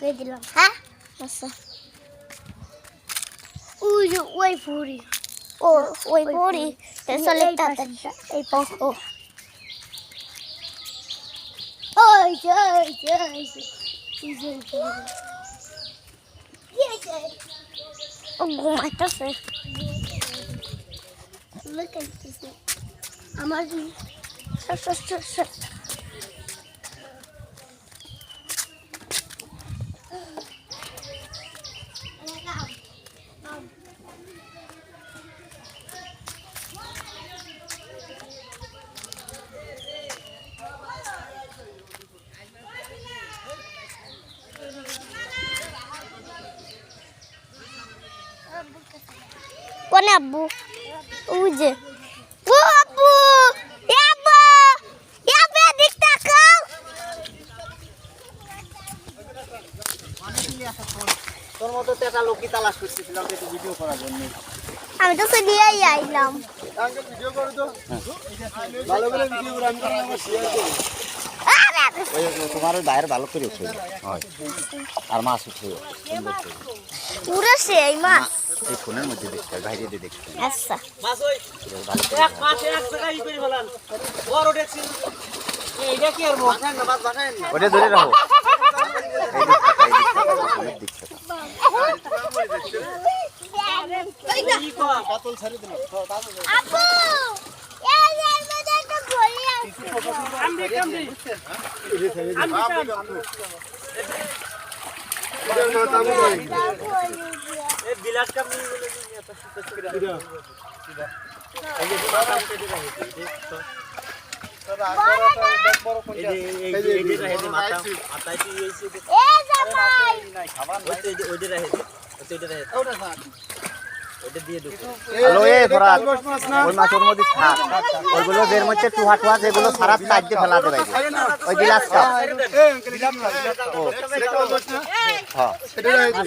কই দিলাম হ্যাঁ আচ্ছা ওই ফুরি ওই ফুরি চলে তাড়াতাড়ি এই পকো ওই ও ঘুমাইতেছে look at this আমার কোন আব্বু ওই যে ও আব্বু আব্বু দেখ তাকাও তোর মতো তেটা লোকই তালাশ করতেছিলাম একটু ভিডিও করার জন্য আমি তো সেদিয়াই আইলাম আঙ্কেল ভিডিও করে দাও ভালো করে ভিডিও করে আমি আমার শেয়ার করি ওই তোমার বাইরে ভালো করে উঠে হয় আর মাছ উঠে পুরো সেই মাছ এই ফোনের মধ্যে দেখতে বাইরে দিয়ে দেখতে আচ্ছা মাছ ওই এক মাছ এক জায়গায় করে ফেলান বড় দেখছি এইটা কি আর মাছ না মাছ বানায় না ওটা ধরে রাখো এই কো কাতল ছাড়ি দিন আপু এই এর মধ্যে একটা গলি আছে আমদি এই বিলাস কাম নিয়ে বলে এত সুন্দর করে এই যে মাথা মাথায় কি হইছে এ জামাই ওইটা রাখে ওটা থাক ওটা দিয়ে দাও হ্যালো এ ফরাত ওই মাছের মধ্যে থাক ওইগুলো বের মধ্যে টুহা টুহা যেগুলো সারা কাট দিয়ে ফেলাতে বাইরে ওই গ্লাস কাপ ও হ্যাঁ এটা রাখে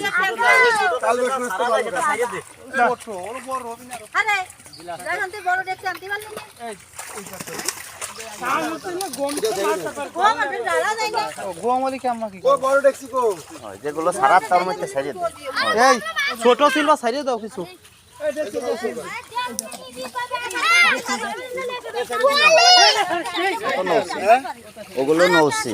কাল বস মস্ত ভালো সাইরে দে ওর বড় রবি না আরে রাখতে বড় দেখতে আনতে পারলি না যেগুলো সারা তার মধ্যে ছাড়িয়ে দাও এই ছোট ছিল ছাড়িয়ে দাও কিছু ওগুলো নৌসি